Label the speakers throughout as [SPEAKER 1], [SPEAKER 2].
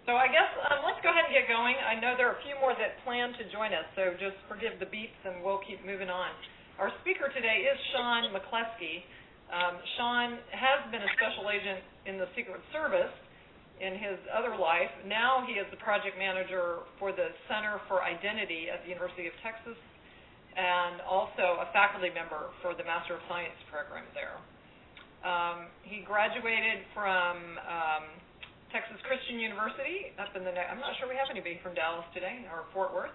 [SPEAKER 1] So I guess let's go ahead and get going. I know there are a few more that plan to join us, so just forgive the beeps and we'll keep moving on. Our speaker today is Sean McCleskey. Sean has been a special agent in the Secret Service in his other life. Now he is the project manager for the Center for Identity at the University of Texas and also a faculty member for the Master of Science program there. He graduated from Texas Christian University up in the I'm not sure we have anybody from Dallas today or Fort Worth,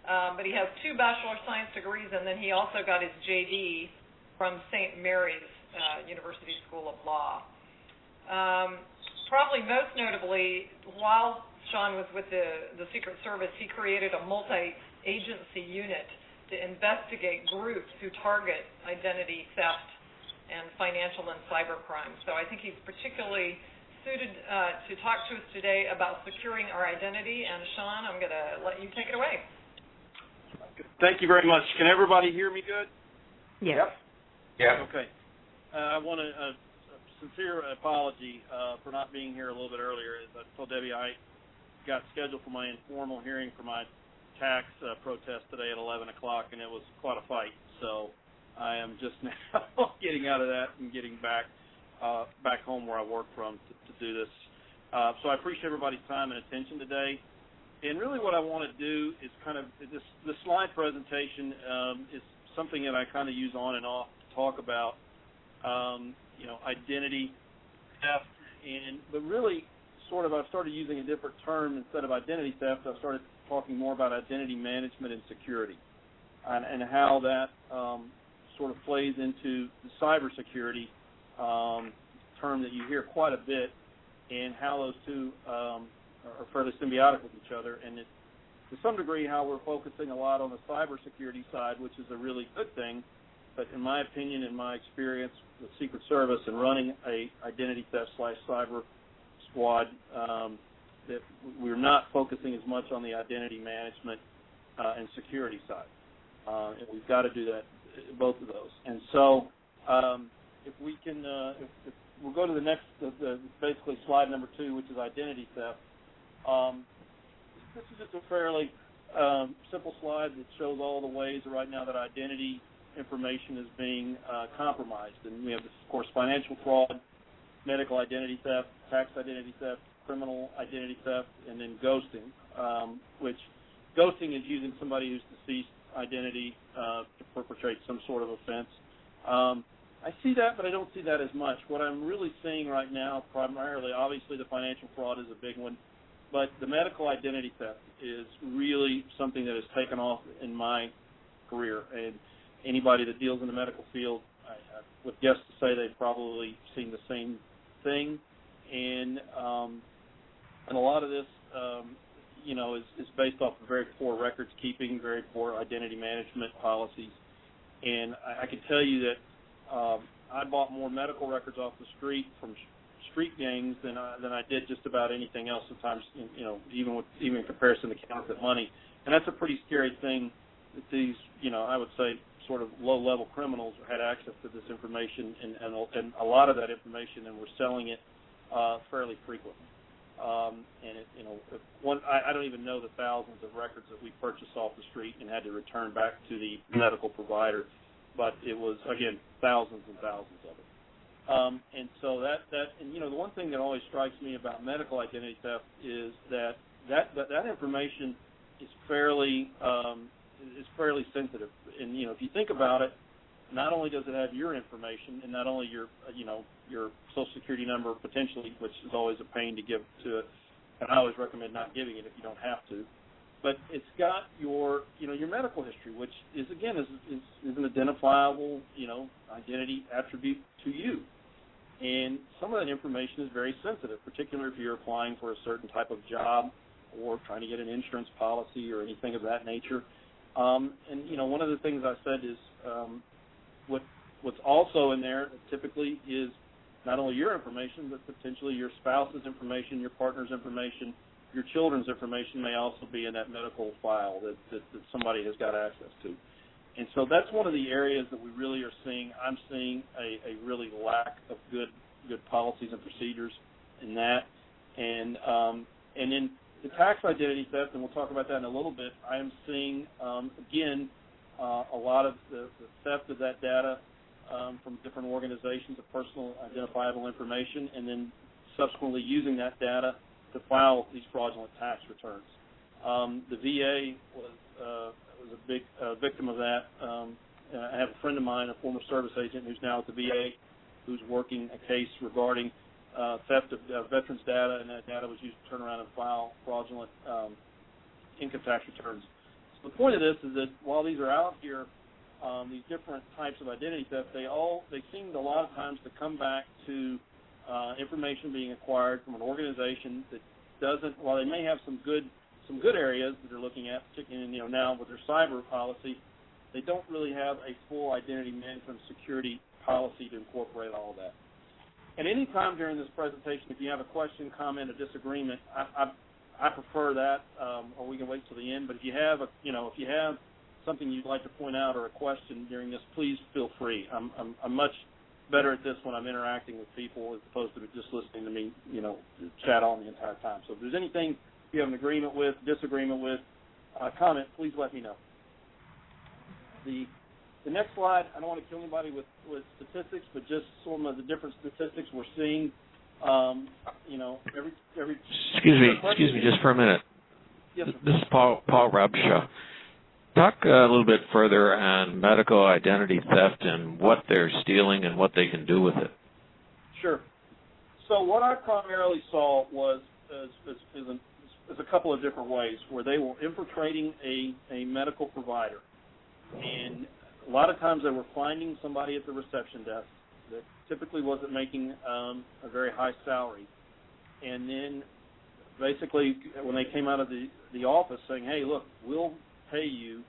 [SPEAKER 1] but he has 2 Bachelor of Science degrees, and then he also got his JD from St. Mary's University School of Law. Probably most notably, while Sean was with the Secret Service, he created a multi-agency unit to investigate groups who target identity theft and financial and cyber crime. So I think he's particularly suited to talk to us today about securing our identity. And Sean, I'm going to let you take it away.
[SPEAKER 2] Thank you very much. Can everybody hear me good?
[SPEAKER 1] Yes.
[SPEAKER 3] Yeah.
[SPEAKER 2] Okay. I want a sincere apology for not being here a little bit earlier. As I told Debbie, I got scheduled for my informal hearing for my tax protest today at 11 o'clock, and it was quite a fight. So I am just now getting out of that and getting back home where I work from to do this. So I appreciate everybody's time and attention today. And really what I want to do is kind of, this slide presentation is something that I kind of use on and off to talk about, identity theft. But really sort of I started using a different term instead of identity theft. I started talking more about identity management and security and how that sort of plays into the cybersecurity term that you hear quite a bit, and how those two are fairly symbiotic with each other. And to some degree, how we're focusing a lot on the cybersecurity side, which is a really good thing. But in my opinion, in my experience with Secret Service and running a identity theft / cyber squad, that we're not focusing as much on the identity management and security side. And we've got to do that, both of those. And so if we can, if we'll go to the next, basically slide number 2, which is identity theft. This is just a fairly simple slide that shows all the ways right now that identity information is being compromised. And we have, of course, financial fraud, medical identity theft, tax identity theft, criminal identity theft, and then ghosting, which ghosting is using somebody who's deceased identity to perpetrate some sort of offense. I see that, but I don't see that as much. What I'm really seeing right now, primarily, obviously the financial fraud is a big one, but the medical identity theft is really something that has taken off in my career. And anybody that deals in the medical field, I would guess to say they've probably seen the same thing. And a lot of this, is based off of very poor records keeping, very poor identity management policies. And I can tell you that I bought more medical records off the street from street gangs than I did just about anything else. Sometimes, even in comparison to counterfeit money, and that's a pretty scary thing. That these, I would say, sort of low-level criminals had access to this information and a lot of that information, and were selling it fairly frequently. I don't even know the thousands of records that we purchased off the street and had to return back to the medical provider. But it was, again, thousands and thousands of it. And so the one thing that always strikes me about medical identity theft is that information is fairly sensitive. And, if you think about it, not only does it have your information and not only your Social Security number potentially, which is always a pain to give to, and I always recommend not giving it if you don't have to, but it's got your medical history, which is an identifiable, identity attribute to you. And some of that information is very sensitive, particularly if you're applying for a certain type of job or trying to get an insurance policy or anything of that nature. One of the things I said is what's also in there typically is not only your information, but potentially your spouse's information, your partner's information, your children's information may also be in that medical file that somebody has got access to. And so that's one of the areas that we really are seeing. I'm seeing a really lack of good policies and procedures in that. And And then the tax identity theft, and we'll talk about that in a little bit, I am seeing, again, a lot of the theft of that data from different organizations of personal identifiable information, and then subsequently using that data to file these fraudulent tax returns. The VA was a big victim of that. I have a friend of mine, a former service agent who's now at the VA, who's working a case regarding theft of veterans' data, and that data was used to turn around and file fraudulent income tax returns. So the point of this is that while these are out here, these different types of identity theft, they seem a lot of times to come back to information being acquired from an organization that doesn't, while they may have some good areas that they're looking at, particularly now with their cyber policy, they don't really have a full identity management security policy to incorporate all of that. At any time during this presentation, if you have a question, comment, or disagreement, I prefer that, or we can wait till the end. But if you have if you have something you'd like to point out or a question during this, please feel free. I'm much better at this when I'm interacting with people as opposed to just listening to me, chat on the entire time. So if there's anything you have an agreement with, disagreement with, comment, please let me know. The next slide, I don't want to kill anybody with statistics, but just some of the different statistics we're seeing. Every
[SPEAKER 3] Excuse me, just for a minute.
[SPEAKER 2] Yes, sir.
[SPEAKER 3] This is Paul Rabshaw. Talk a little bit further on medical identity theft and what they're stealing and what they can do with it.
[SPEAKER 2] Sure. So what I primarily saw was is a couple of different ways where they were infiltrating a medical provider, and a lot of times they were finding somebody at the reception desk that typically wasn't making a very high salary, and then basically when they came out of the office saying, hey, look, we'll pay you,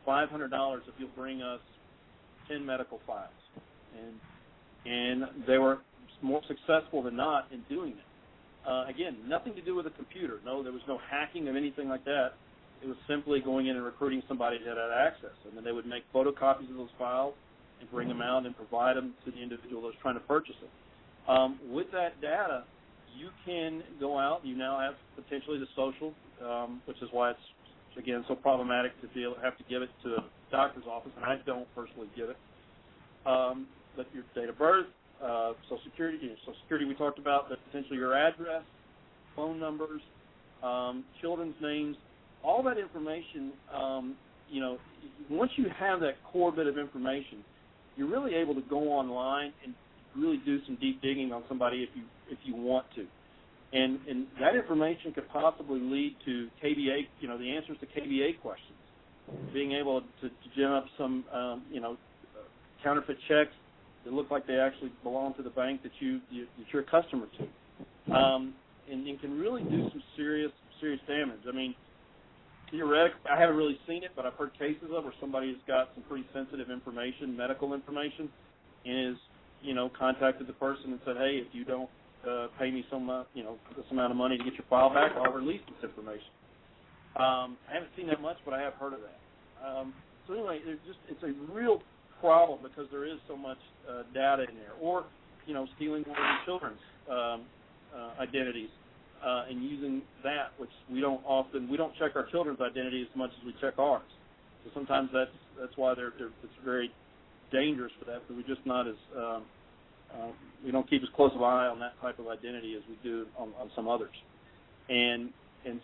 [SPEAKER 2] $500 if you'll bring us 10 medical files, and they were more successful than not in doing it. Again, nothing to do with a computer. No, there was no hacking of anything like that. It was simply going in and recruiting somebody that had access, and then they would make photocopies of those files and bring them out and provide them to the individual that was trying to purchase them. With that data, you can go out. You now have potentially the social, which is why it's, again, so problematic to have to give it to a doctor's office, and I don't personally give it. But your date of birth, Social Security we talked about, but potentially your address, phone numbers, children's names, all that information, once you have that core bit of information, you're really able to go online and really do some deep digging on somebody if you want to. And that information could possibly lead to KBA, the answers to KBA questions, being able to gin up some, counterfeit checks that look like they actually belong to the bank that you're a customer to. And can really do some serious damage. I mean, theoretically, I haven't really seen it, but I've heard cases of where somebody has got some pretty sensitive information, medical information, and is, contacted the person and said, hey, if you don't pay me some, this amount of money to get your file back, I'll release this information. I haven't seen that much, but I have heard of that. So anyway, it's a real problem because there is so much data in there, or stealing one of your children's identities and using that, which we don't check our children's identity as much as we check ours. So sometimes that's why it's very dangerous for that, because we're just not as we don't keep as close of an eye on that type of identity as we do on some others. And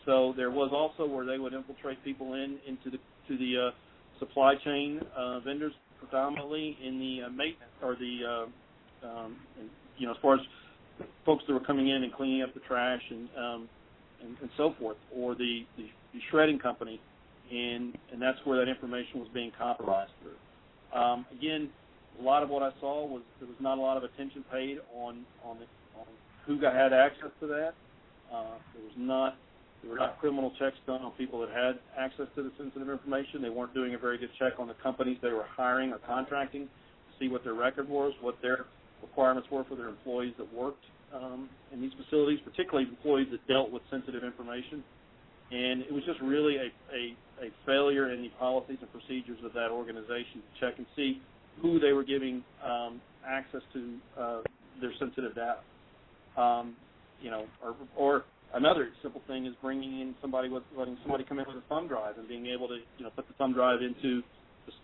[SPEAKER 2] so there was also where they would infiltrate people into the supply chain vendors, predominantly in the maintenance or the as far as folks that were coming in and cleaning up the trash and so forth, or the shredding company, and that's where that information was being compromised through. Again, a lot of what I saw was there was not a lot of attention paid on who had access to that. There were not criminal checks done on people that had access to the sensitive information. They weren't doing a very good check on the companies they were hiring or contracting to see what their record was, what their requirements were for their employees that worked in these facilities, particularly employees that dealt with sensitive information. And it was just really a failure in the policies and procedures of that organization to check and see who they were giving access to their sensitive data. or another simple thing is bringing in letting somebody come in with a thumb drive and being able to, put the thumb drive into,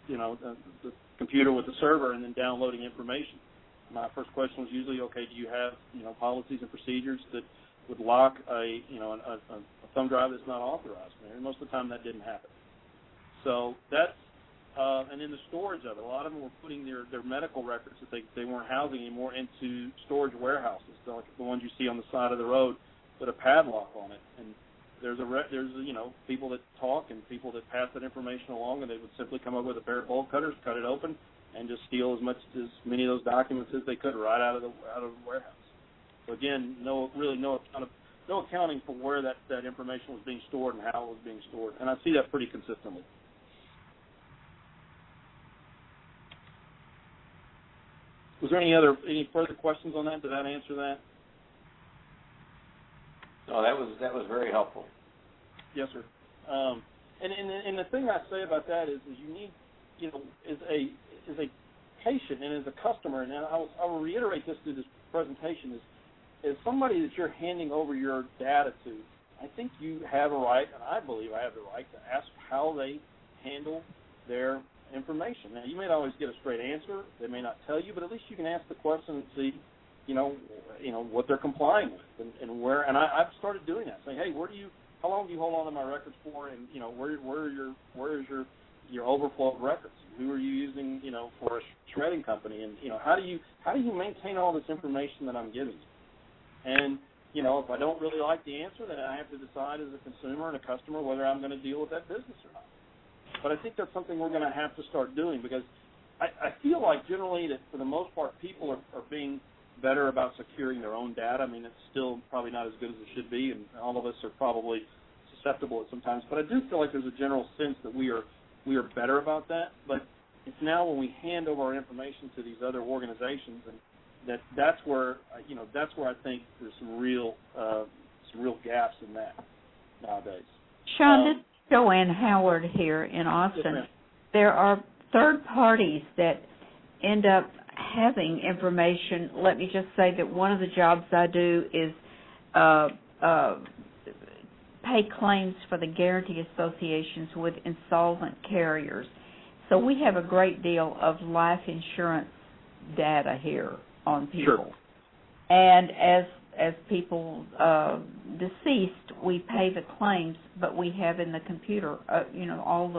[SPEAKER 2] the computer with the server and then downloading information. My first question was usually, okay, do you have, policies and procedures that would lock a thumb drive that's not authorized? And most of the time that didn't happen. So that's, and in the storage of it, a lot of them were putting their medical records that they weren't housing anymore into storage warehouses, like the ones you see on the side of the road, with a padlock on it. And there's people that talk and people that pass that information along, and they would simply come up with a pair of bolt cutters, cut it open, and just steal as many of those documents as they could right out of the warehouse. So again, no accounting for where that information was being stored and how it was being stored, and I see that pretty consistently. Was there any further questions on that? Did that answer that?
[SPEAKER 3] No, that was very helpful.
[SPEAKER 2] Yes, sir. And the thing I say about that is you need, as a patient and as a customer, and I will reiterate this through this presentation, is somebody that you're handing over your data to, I think you have a right, and I believe I have the right, to ask how they handle their information. Now, you may not always get a straight answer. They may not tell you, but at least you can ask the question and see, what they're complying with and where. And I've started doing that, saying, hey, how long do you hold on to my records for? And where is your overflow of records? Who are you using, for a shredding company? And how do you maintain all this information that I'm giving you? And if I don't really like the answer, then I have to decide as a consumer and a customer whether I'm going to deal with that business or not. But I think that's something we're going to have to start doing, because I feel like generally that for the most part people are being better about securing their own data. I mean, it's still probably not as good as it should be, and all of us are probably susceptible at sometimes. But I do feel like there's a general sense that we are better about that. But it's now when we hand over our information to these other organizations, and that's where I think there's some real gaps in that nowadays.
[SPEAKER 4] Sean, this is Joanne Howard here in Austin.
[SPEAKER 2] Yes,
[SPEAKER 4] there are third parties that end up having information. Let me just say that one of the jobs I do is pay claims for the guarantee associations with insolvent carriers. So we have a great deal of life insurance data here on people.
[SPEAKER 2] Sure.
[SPEAKER 4] And as people deceased, we pay the claims, but we have in the computer, all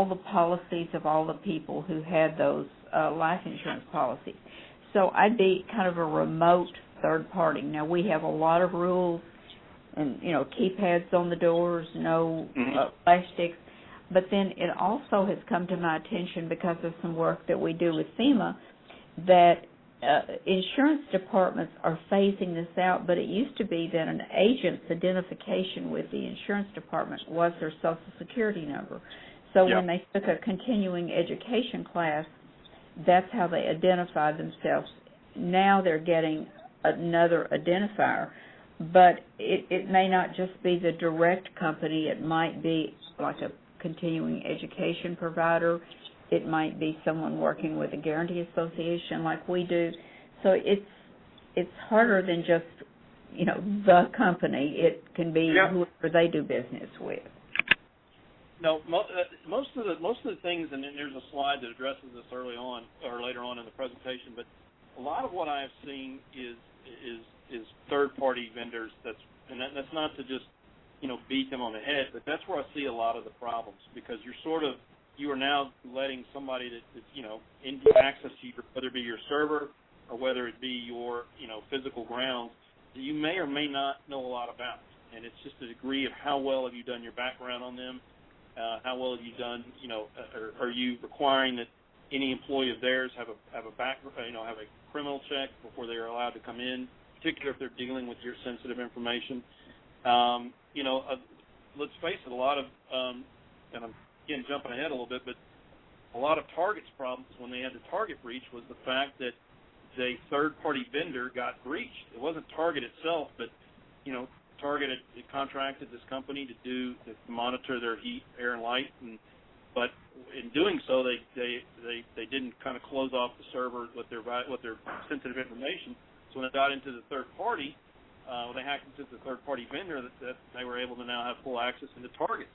[SPEAKER 4] the policies of all the people who had those life insurance policies. So I'd be kind of a remote third party. Now, we have a lot of rules and, keypads on the doors, no flash sticks. But then it also has come to my attention, because of some work that we do with FEMA, that insurance departments are phasing this out, but it used to be that an agent's identification with the insurance department was their Social Security number. So when they took a continuing education class, that's how they identified themselves. Now they're getting another identifier, but it may not just be the direct company. It might be like a continuing education provider. It might be someone working with a guarantee association like we do. So it's harder than just, the company. It can be whoever they do business with.
[SPEAKER 2] No, most of the things, and then there's a slide that addresses this early on or later on in the presentation, but a lot of what I have seen is third-party vendors. That's not to just beat them on the head, but that's where I see a lot of the problems, because you are now letting somebody that's in access to you, whether it be your server or whether it be your physical grounds, that you may or may not know a lot about, and it's just a degree of how well have you done your background on them. How well have you done? Are you requiring that any employee of theirs have a criminal check before they are allowed to come in, particularly if they're dealing with your sensitive information? Let's face it, a lot of, and I'm again jumping ahead a little bit, but a lot of Target's problems when they had the Target breach was the fact that the third-party vendor got breached. It wasn't Target itself, but Target had contracted this company to monitor their heat, air, and light, but in doing so, they didn't kind of close off the server with their sensitive information. So when it got into the third party, they hacked into the third-party vendor that they were able to now have full access into Target's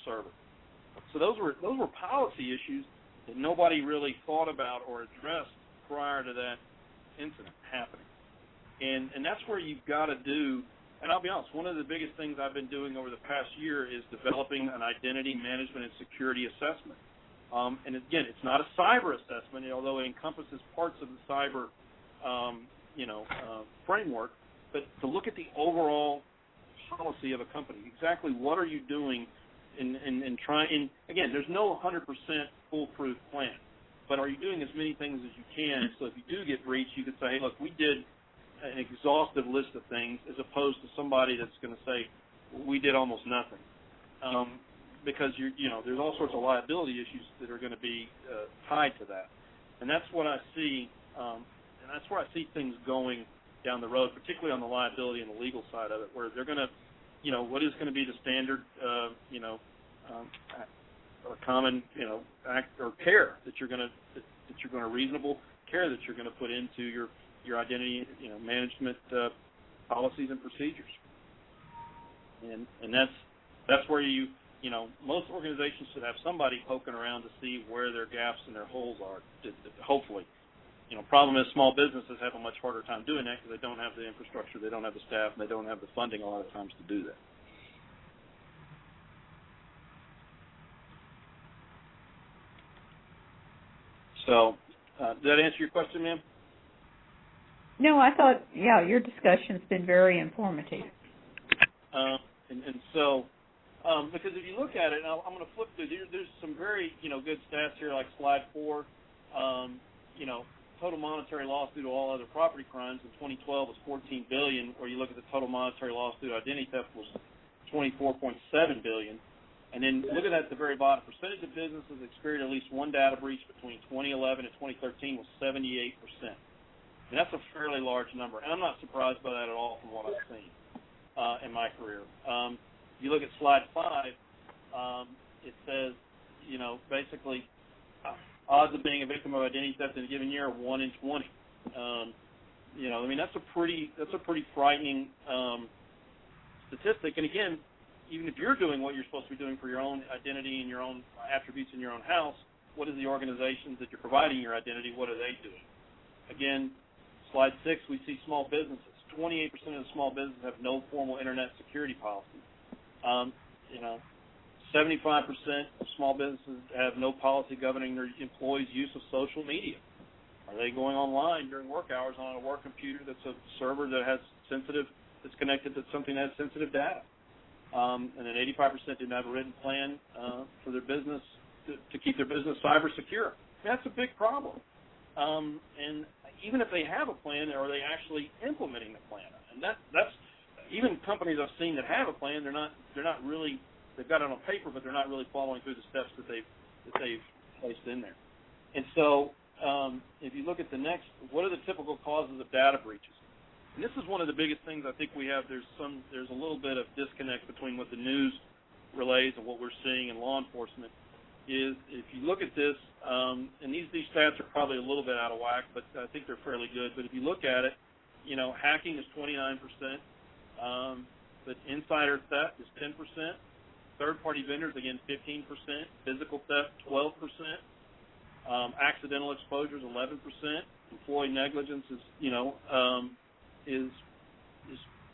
[SPEAKER 2] server. So those were policy issues that nobody really thought about or addressed prior to that incident happening. And that's where you've got to do, and I'll be honest, one of the biggest things I've been doing over the past year is developing an identity management and security assessment. And again, it's not a cyber assessment, although it encompasses parts of the cyber, framework, but to look at the overall policy of a company. Exactly what are you doing in trying, again, there's no 100% foolproof plan, but are you doing as many things as you can so if you do get breached, you could say, hey, look, we did an exhaustive list of things as opposed to somebody that's going to say, we did almost nothing. Because there's all sorts of liability issues that are going to be tied to that, and that's what I see, and that's where I see things going down the road, particularly on the liability and the legal side of it, where they're going to, what is going to be the standard, or common, act or care that you're going to reasonable care that you're going to put into your identity, management policies and procedures, and that's where most organizations should have somebody poking around to see where their gaps and their holes are, hopefully. Problem is small businesses have a much harder time doing that because they don't have the infrastructure, they don't have the staff, and they don't have the funding a lot of times to do that. So, did that answer your question, ma'am?
[SPEAKER 4] No, I thought, your discussion's been very informative.
[SPEAKER 2] And so, because if you look at it, and I'm going to flip through, there's some very, good stats here, like slide 4. Total monetary loss due to all other property crimes in 2012 was $14 billion, or you look at the total monetary loss due to identity theft was $24.7 billion. And then look at that at the very bottom. Percentage of businesses experienced at least one data breach between 2011 and 2013 was 78%. And that's a fairly large number. And I'm not surprised by that at all from what I've seen in my career. You look at slide 5, it says, basically, odds of being a victim of identity theft in a given year are 1 in 20. That's a pretty frightening statistic. And again, even if you're doing what you're supposed to be doing for your own identity and your own attributes in your own house, what is the organizations that you're providing your identity, what are they doing? Again, slide 6, we see small businesses. 28% of the small businesses have no formal internet security policy. 75% of small businesses have no policy governing their employees' use of social media. Are they going online during work hours on a work computer that's a server that's connected to something that has sensitive data? And then 85% didn't have a written plan for their business to keep their business cyber secure. That's a big problem. And even if they have a plan, are they actually implementing the plan? And that's even companies I've seen that have a plan, they're not really. They've got it on paper, but they're not really following through the steps that they've placed in there. And so, if you look at the next, what are the typical causes of data breaches? And this is one of the biggest things I think we have. There's a little bit of disconnect between what the news relays and what we're seeing in law enforcement. Is if you look at this, and these stats are probably a little bit out of whack, but I think they're fairly good. But if you look at it, hacking is 29%, but insider theft is 10%. Third-party vendors, again, 15%. Physical theft, 12%. Accidental exposure is 11%. Employee negligence is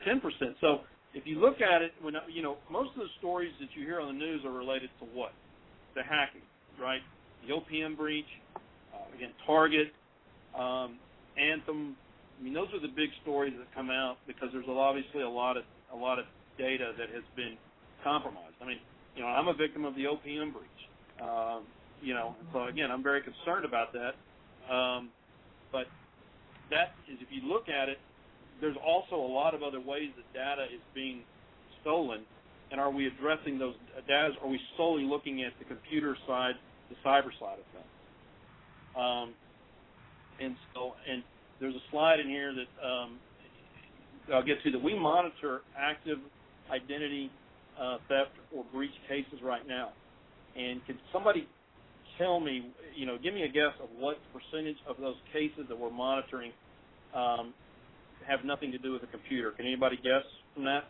[SPEAKER 2] 10%. So if you look at it, most of the stories that you hear on the news are related to what? The hacking, right? The OPM breach, again, Target, Anthem. Those are the big stories that come out because there's obviously a lot of data that has been compromised. I'm a victim of the OPM breach. So again, I'm very concerned about that. But that is, if you look at it, there's also a lot of other ways that data is being stolen. And are we addressing those data? Are we solely looking at the computer side, the cyber side of things? And there's a slide in here that I'll get to that we monitor active identity theft or breach cases right now. And can somebody tell me, give me a guess of what percentage of those cases that we're monitoring have nothing to do with a computer. Can anybody guess from that?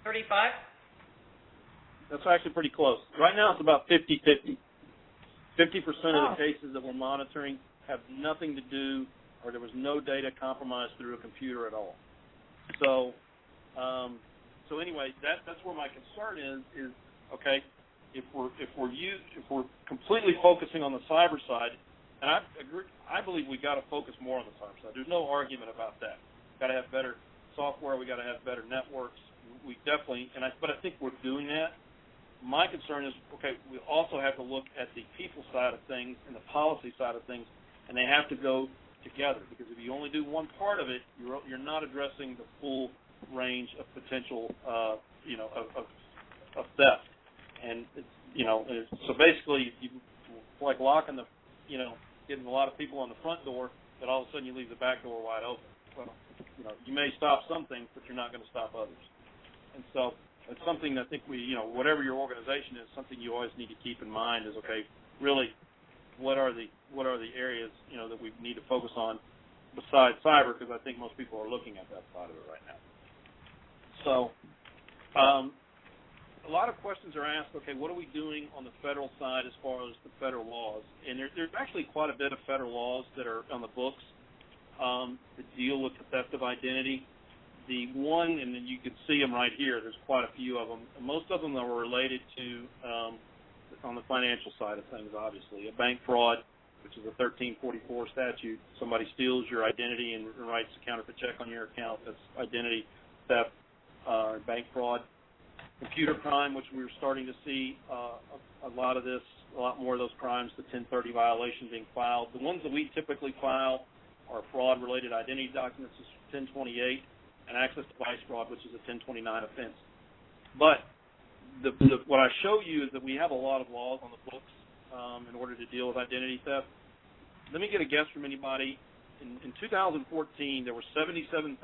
[SPEAKER 1] 35?
[SPEAKER 2] That's actually pretty close. Right now it's about 50-50. 50% of the cases that we're monitoring have nothing to do, or there was no data compromised through a computer at all. So, anyway, that's where my concern is okay, if we're completely focusing on the cyber side, and I agree, I believe we got to focus more on the cyber side. There's no argument about that. Got to have better software. We got to have better networks. We definitely, but I think we're doing that. My concern is, okay, we also have to look at the people side of things and the policy side of things, and they have to go together, because if you only do one part of it, you're not addressing the full range of potential, of theft. And so basically, it's like locking the, getting a lot of people on the front door, but all of a sudden you leave the back door wide open. Well, you may stop some things, but you're not going to stop others. And so it's something that I think whatever your organization is, something you always need to keep in mind is, okay, really, what are the areas that we need to focus on besides cyber, because I think most people are looking at that side of it right now. So a lot of questions are asked, okay, what are we doing on the federal side as far as the federal laws? And there's actually quite a bit of federal laws that are on the books that deal with the theft of identity. The one, and then you can see them right here, there's quite a few of them. Most of them are related to, on the financial side of things, obviously. A bank fraud, which is a 1344 statute. Somebody steals your identity and writes a counterfeit check on your account. That's identity theft, bank fraud. Computer crime, which we're starting to see a lot more of those crimes, the 1030 violation being filed. The ones that we typically file are fraud-related identity documents, is 1028, and access device fraud, which is a 1029 offense. But what I show you is that we have a lot of laws on the books in order to deal with identity theft. Let me get a guess from anybody. In 2014, there were 77,000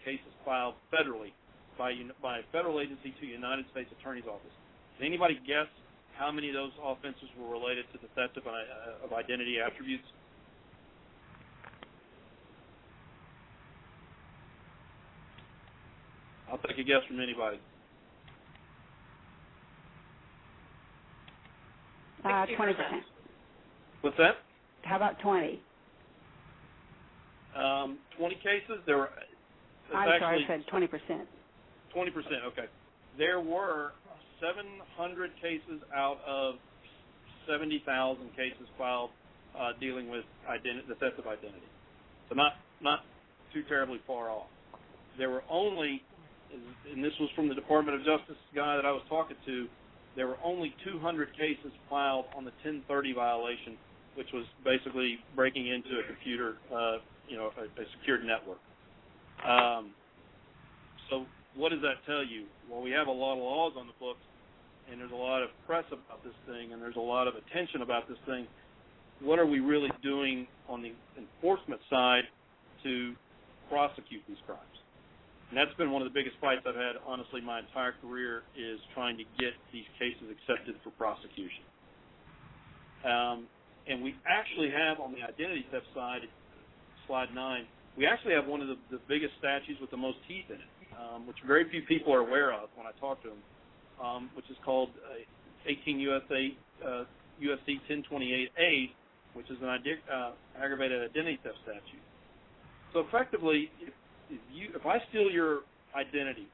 [SPEAKER 2] cases filed federally by a federal agency to the United States Attorney's Office. Can anybody guess how many of those offenses were related to the theft of identity attributes? I'll take a guess from anybody.
[SPEAKER 5] 20%.
[SPEAKER 2] What's that?
[SPEAKER 5] How about 20?
[SPEAKER 2] 20 cases? There were.
[SPEAKER 5] I'm sorry, I said 20%.
[SPEAKER 2] 20%, okay. There were 700 cases out of 70,000 cases filed dealing with the theft of identity. So not too terribly far off. There were only, and this was from the Department of Justice guy that I was talking to, there were only 200 cases filed on the 1030 violation, which was basically breaking into a computer, a secured network. So what does that tell you? Well, we have a lot of laws on the books, and there's a lot of press about this thing, and there's a lot of attention about this thing. What are we really doing on the enforcement side to prosecute these crimes? And that's been one of the biggest fights I've had, honestly, my entire career, is trying to get these cases accepted for prosecution. And we actually have, on the identity theft side, slide 9, we actually have one of the biggest statutes with the most teeth in it, which very few people are aware of when I talk to them, which is called 18 U.S.C. 1028A, which is an aggravated identity theft statute. So effectively, if I steal your identity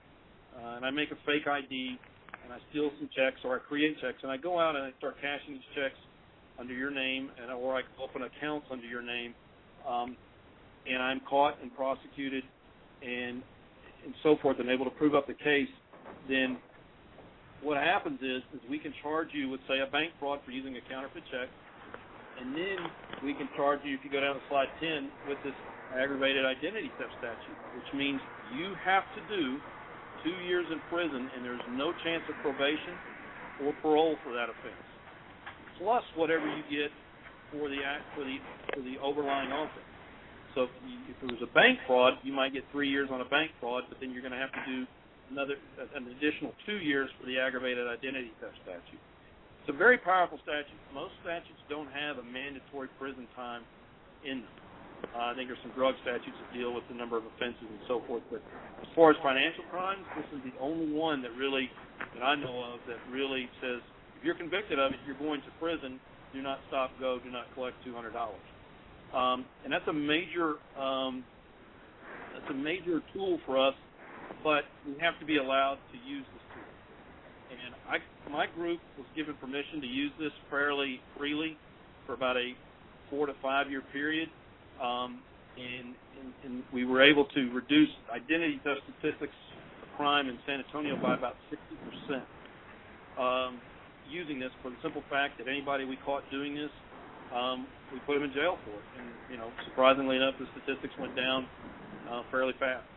[SPEAKER 2] and I make a fake ID and I steal some checks, or I create checks, and I go out and I start cashing these checks under your name, or I open accounts under your name, and I'm caught and prosecuted and so forth and able to prove up the case, then what happens is we can charge you with, say, a bank fraud for using a counterfeit check, and then we can charge you, if you go down to slide 10, with this aggravated identity theft statute, which means you have to do 2 years in prison, and there's no chance of probation or parole for that offense, plus whatever you get for the overlying offense. So if it was a bank fraud, you might get 3 years on a bank fraud, but then you're going to have to do an additional 2 years for the aggravated identity theft statute. It's a very powerful statute. Most statutes don't have a mandatory prison time in them. I think there's some drug statutes that deal with the number of offenses and so forth. But as far as financial crimes, this is the only one that I know of, that really says if you're convicted of it, you're going to prison. Do not stop, go. Do not collect $200. And that's a major tool for us, but we have to be allowed to use this tool. And my group was given permission to use this fairly freely for about a 4 to 5 year period. And we were able to reduce identity theft statistics for crime in San Antonio by about 60%, using this for the simple fact that anybody we caught doing this, we put them in jail for it. And, surprisingly enough, the statistics went down fairly fast.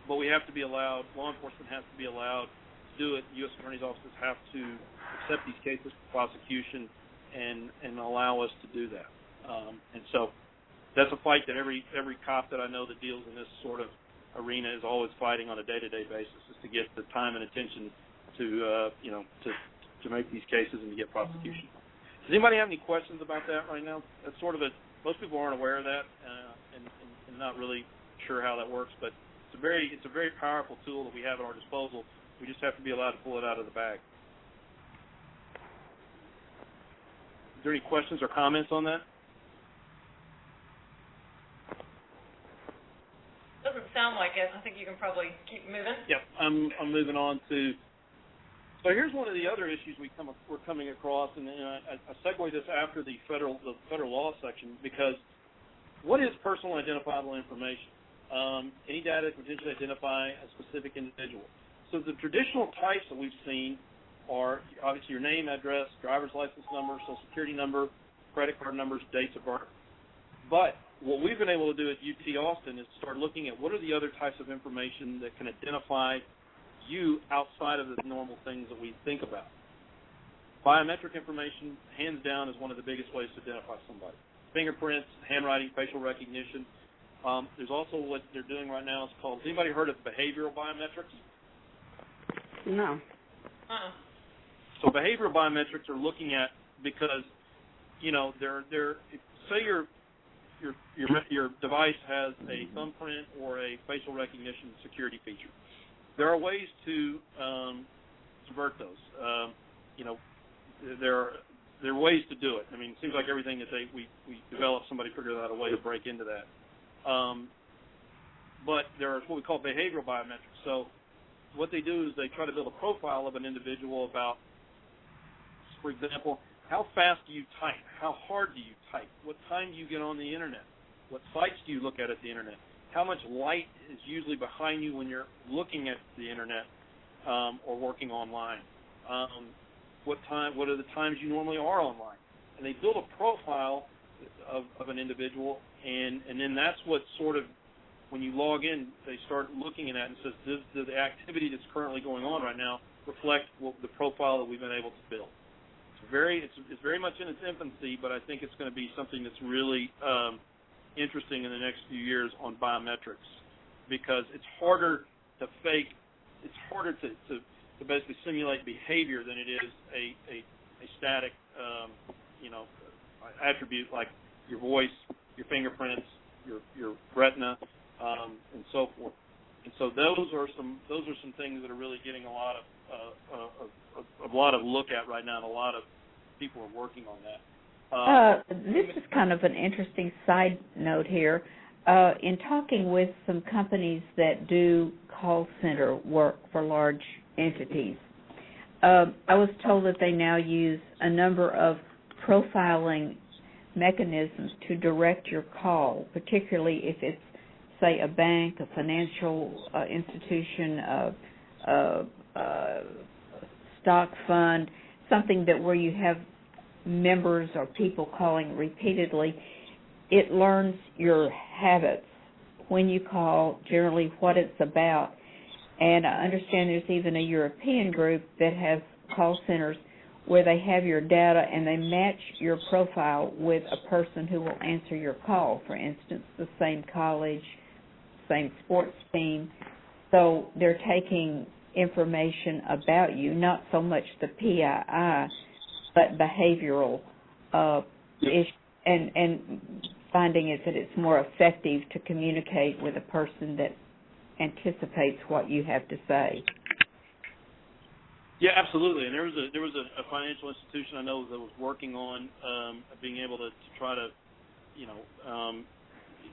[SPEAKER 2] But we have to be allowed, law enforcement has to be allowed to do it. U.S. attorney's offices have to accept these cases for prosecution and allow us to do that. And so that's a fight that every cop that I know that deals in this sort of arena is always fighting on a day-to-day basis, is to get the time and attention to make these cases and to get prosecution. Does anybody have any questions about that right now? That's sort of most people aren't aware of that and not really sure how that works, but it's a very powerful tool that we have at our disposal. We just have to be allowed to pull it out of the bag. Is there any questions or comments on that?
[SPEAKER 1] Doesn't sound like it. I think you can probably keep moving.
[SPEAKER 2] Yep, I'm moving on to. So here's one of the other issues we're coming across, and I segue this after the federal law section, because what is personal identifiable information? Any data that can potentially identify a specific individual. So the traditional types that we've seen are obviously your name, address, driver's license number, social security number, credit card numbers, dates of birth. But what we've been able to do at UT Austin is start looking at what are the other types of information that can identify you outside of the normal things that we think about. Biometric information, hands down, is one of the biggest ways to identify somebody. Fingerprints, handwriting, facial recognition. There's also what they're doing right now is called, has anybody heard of behavioral biometrics?
[SPEAKER 5] No.
[SPEAKER 2] So behavioral biometrics are looking at, because, they're say your device has a thumbprint or a facial recognition security feature. There are ways to subvert those. There are ways to do it. I mean, it seems like everything that we develop, somebody figures out a way to break into that. But there are what we call behavioral biometrics. So what they do is they try to build a profile of an individual about, for example, how fast do you type? How hard do you type? What time do you get on the Internet? What sites do you look at the Internet? How much light is usually behind you when you're looking at the Internet or working online? What are the times you normally are online? And they build a profile of an individual, and then that's what sort of, when you log in, they start looking at that and says, does the activity that's currently going on right now reflect the profile that we've been able to build? It's very much in its infancy, but I think it's going to be something that's really interesting in the next few years on biometrics, because it's harder to fake, it's harder to basically simulate behavior than it is a static attribute like your voice, your fingerprints, your retina, and so forth. And so those are some things that are really getting a lot of look at right now, and a lot of people are working on that.
[SPEAKER 4] This is kind of an interesting side note here. In talking with some companies that do call center work for large entities, I was told that they now use a number of profiling mechanisms to direct your call, particularly if it's, say, a bank, a financial institution, a stock fund, something that where you have members or people calling repeatedly. It learns your habits when you call, generally what it's about. And I understand there's even a European group that has call centers where they have your data and they match your profile with a person who will answer your call. For instance, the same college, same sports team. So they're taking information about you, not so much the PII, but behavioral issues. And finding is that it's more effective to communicate with a person that anticipates what you have to say.
[SPEAKER 2] Yeah, absolutely. And there was a financial institution I know that was working on being able to try to,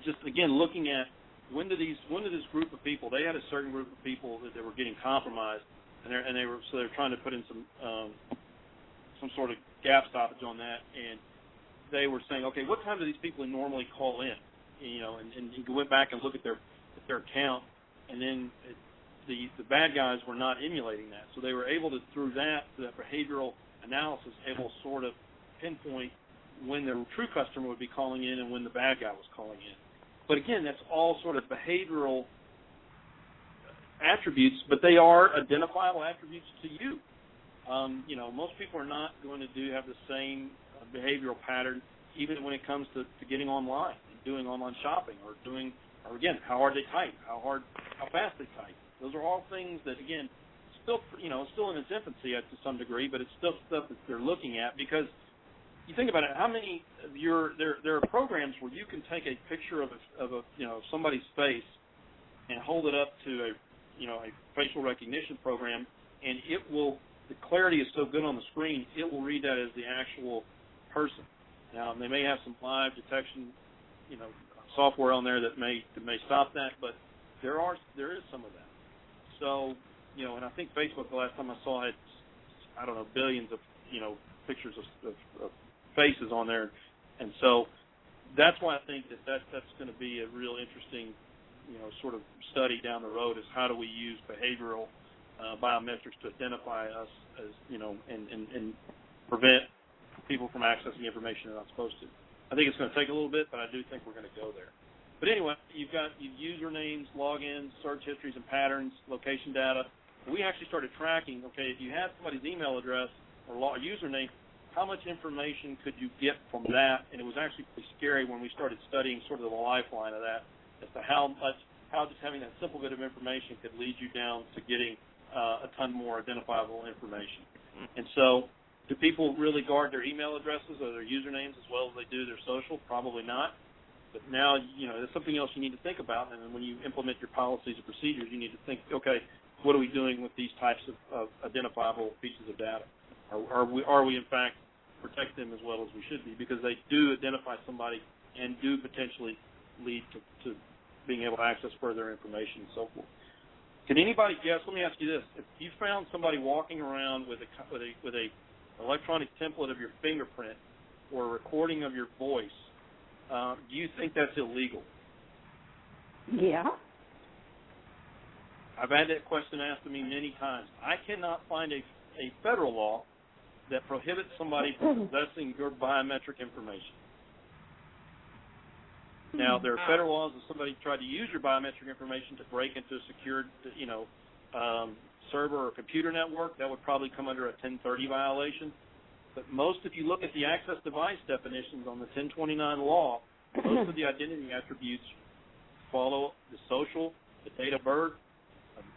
[SPEAKER 2] just again looking at when did this group of people, they had a certain group of people that they were getting compromised, and they were trying to put in some sort of gap stoppage on that, and they were saying, okay, what time do these people normally call in? And you went back and look at their account, and then the bad guys were not emulating that. So they were able to, through that behavioral analysis, able to sort of pinpoint when the true customer would be calling in and when the bad guy was calling in. But again, that's all sort of behavioral attributes, but they are identifiable attributes to you. Most people are not going to have the same behavioral pattern, even when it comes to getting online and doing online shopping, or again, how hard they type, how fast they type. Those are all things that, again, still in its infancy to some degree, but it's still stuff that they're looking at, because you think about it, how many of there are programs where you can take a picture of somebody's face and hold it up to a facial recognition program, and the clarity is so good on the screen, it will read that as the actual person. Now, they may have some live detection, software on there that may stop that, but there is some of that. So, and I think Facebook, the last time I saw it, billions of pictures of faces on there, and so that's why I think that's going to be a real interesting, sort of study down the road, is how do we use behavioral biometrics to identify us as, and prevent people from accessing information they're not supposed to. I think it's going to take a little bit, but I do think we're going to go there. But anyway, you've got usernames, logins, search histories and patterns, location data. We actually started tracking, okay, if you had somebody's email address or username, how much information could you get from that? And it was actually pretty scary when we started studying sort of the lifeline of that, as to how just having that simple bit of information could lead you down to getting a ton more identifiable information. And so, do people really guard their email addresses or their usernames as well as they do their social? Probably not. But now, there's something else you need to think about, and then when you implement your policies and procedures, you need to think, okay, what are we doing with these types of identifiable pieces of data? Are we in fact protect them as well as we should be, because they do identify somebody and do potentially lead to being able to access further information and so forth. Can anybody guess? Let me ask you this: if you found somebody walking around with a electronic template of your fingerprint or a recording of your voice, do you think that's illegal?
[SPEAKER 5] Yeah.
[SPEAKER 2] I've had that question asked to me many times. I cannot find a federal law that prohibits somebody from possessing your biometric information. Now, there are federal laws if somebody tried to use your biometric information to break into a secured, server or computer network. That would probably come under a 1030 violation. But if you look at the access device definitions on the 1029 law, most of the identity attributes follow the social, the date of birth,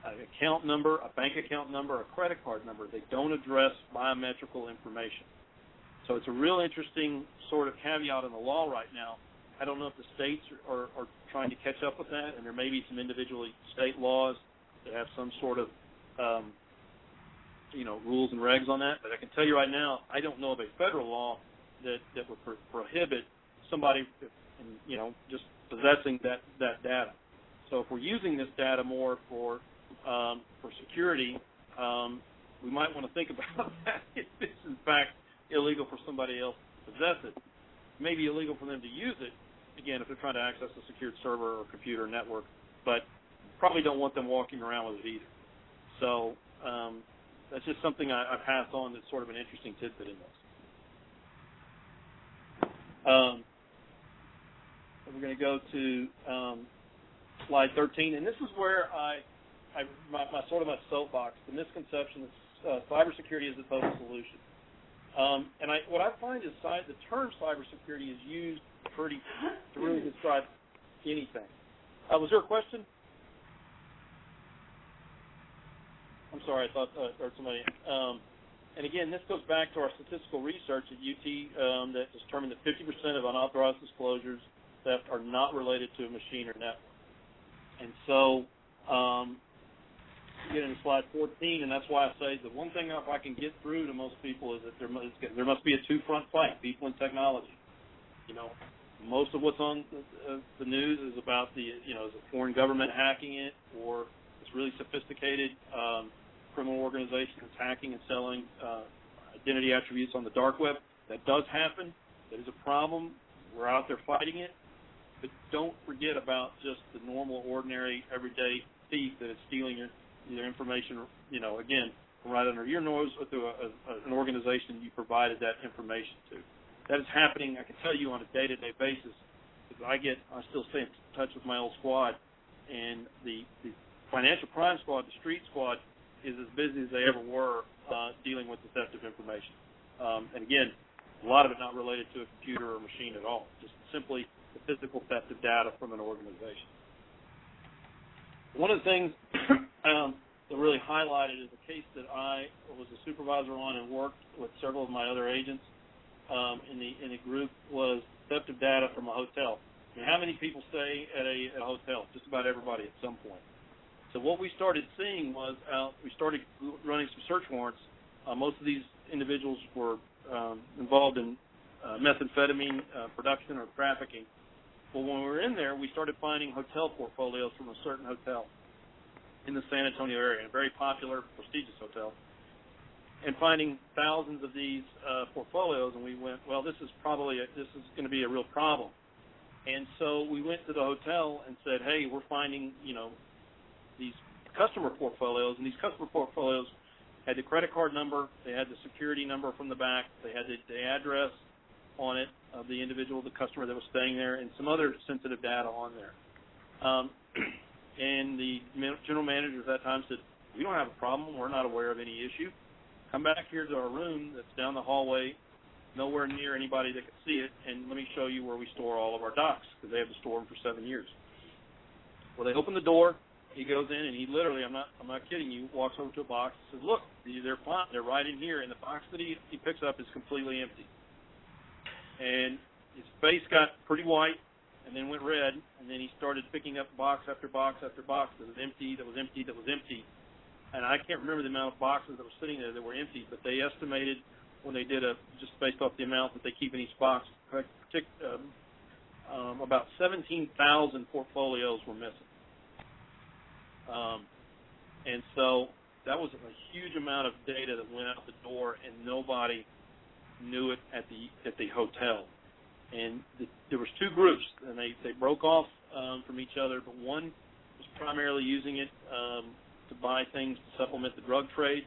[SPEAKER 2] an account number, a bank account number, a credit card number. They don't address biometrical information. So it's a real interesting sort of caveat in the law right now. I don't know if the states are trying to catch up with that, and there may be some individual state laws that have some sort of rules and regs on that. But I can tell you right now, I don't know of a federal law that would prohibit somebody, just possessing that data. So if we're using this data more for security, we might want to think about that if it's in fact illegal for somebody else to possess it. It may be illegal for them to use it, again, if they're trying to access a secured server or computer network, but probably don't want them walking around with it either. So that's just something I pass on that's sort of an interesting tidbit in this. We're going to go to slide 13, and this is where my soapbox, the misconception that cybersecurity is the total solution. And what I find is the term cybersecurity is used to really describe anything. Was there a question? I'm sorry, I thought I heard somebody. And again, this goes back to our statistical research at UT that determined that 50% of unauthorized disclosures theft are not related to a machine or network. And so get into slide 14, and that's why I say the one thing if I can get through to most people is that there must be a two-front fight, people and technology. You know, most of what's on the news is about is a foreign government hacking it, or it's really sophisticated criminal organizations hacking and selling identity attributes on the dark web. That does happen. That is a problem. We're out there fighting it. But don't forget about just the normal, ordinary, everyday thief that is stealing your information, again, from right under your nose or through an organization you provided that information to. That is happening, I can tell you, on a day-to-day basis. Because I still stay in touch with my old squad, and the financial crime squad, the street squad, is as busy as they ever were dealing with the theft of information. And again, a lot of it not related to a computer or machine at all, just simply the physical theft of data from an organization. One of the things that really highlighted is a case that I was a supervisor on and worked with several of my other agents in the group was theft of data from a hotel. I mean, how many people stay at a hotel? Just about everybody at some point. So what we started seeing was we started running some search warrants. Most of these individuals were involved in methamphetamine production or trafficking. Well, when we were in there, we started finding hotel portfolios from a certain hotel in the San Antonio area, a very popular, prestigious hotel, and finding thousands of these portfolios, and we went, well, this is going to be a real problem. And so we went to the hotel and said, hey, we're finding, these customer portfolios, and these customer portfolios had the credit card number, they had the security number from the back, they had the address on it of the individual, the customer that was staying there, and some other sensitive data on there. And the general manager at that time said, we don't have a problem, we're not aware of any issue. Come back here to our room that's down the hallway, nowhere near anybody that could see it, and let me show you where we store all of our docs, because they have to store them for 7 years. Well, they open the door, he goes in, and he literally, I'm not kidding you, walks over to a box and says, look, they're fine, they're right in here, and the box that he picks up is completely empty. And his face got pretty white and then went red, and then he started picking up box after box after box that was empty, that was empty, that was empty. And I can't remember the amount of boxes that were sitting there that were empty, but they estimated when they did just based off the amount that they keep in each box, about 17,000 portfolios were missing. And so that was a huge amount of data that went out the door, and nobody knew it at the hotel. And there was two groups, and they broke off from each other, but one was primarily using it to buy things to supplement the drug trade.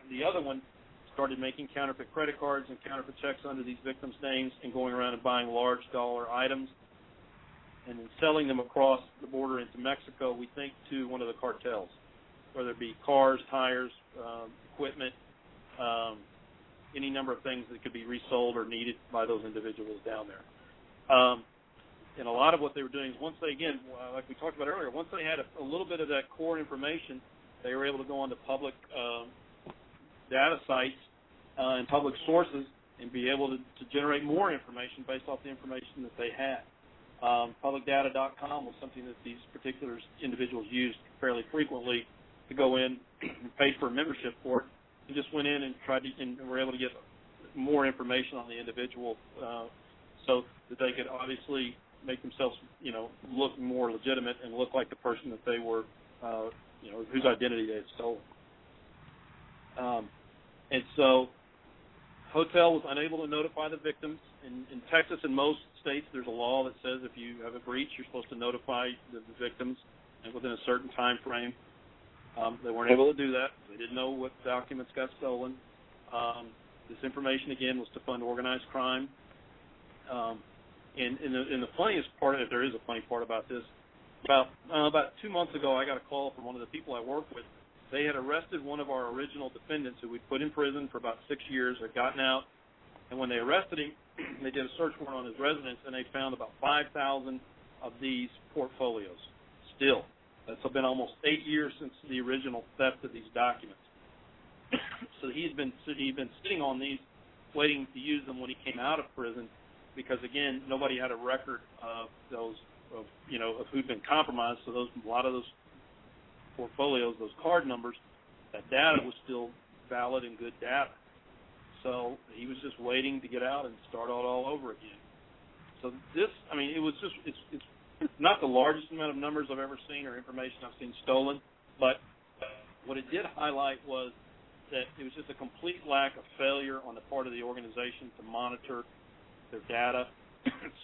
[SPEAKER 2] The other one started making counterfeit credit cards and counterfeit checks under these victims' names and going around and buying large dollar items and then selling them across the border into Mexico, we think, to one of the cartels, whether it be cars, tires, equipment, any number of things that could be resold or needed by those individuals down there. And a lot of what they were doing is once they, again, like we talked about earlier, once they had a little bit of that core information, they were able to go onto public data sites and public sources and be able to generate more information based off the information that they had. Publicdata.com was something that these particular individuals used fairly frequently to go in and pay for a membership for it. And just went in and and were able to get more information on the individual so that they could obviously make themselves, look more legitimate and look like the person that they were, whose identity they had stolen. And so hotel was unable to notify the victims. In Texas and most states, there's a law that says if you have a breach, you're supposed to notify the victims within a certain time frame. They weren't able to do that. They didn't know what documents got stolen. This information, again, was to fund organized crime. And the funniest part, if there is a funny part about this, about 2 months ago, I got a call from one of the people I work with. They had arrested one of our original defendants who we'd put in prison for about 6 years, had gotten out, and when they arrested him, they did a search warrant on his residence, and they found about 5,000 of these portfolios still. That's been almost 8 years since the original theft of these documents. So he'd been sitting on these, waiting to use them when he came out of prison, because again, nobody had a record of those, of who'd been compromised. So a lot of those portfolios, those card numbers, that data was still valid and good data. So he was just waiting to get out and start all over again. So this, it was just, it's not the largest amount of numbers I've ever seen or information I've seen stolen, but what it did highlight was that it was just a complete lack of failure on the part of the organization to monitor their data,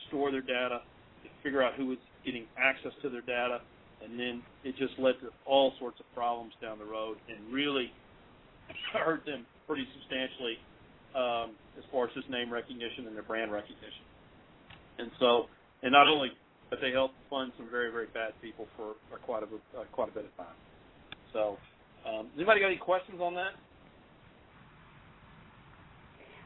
[SPEAKER 2] store their data, to figure out who was getting access to their data, and then it just led to all sorts of problems down the road and really hurt them pretty substantially as far as just name recognition and their brand recognition. And so, and not only, but they helped fund some very, very bad people for quite a bit of time. So, anybody got any questions on that?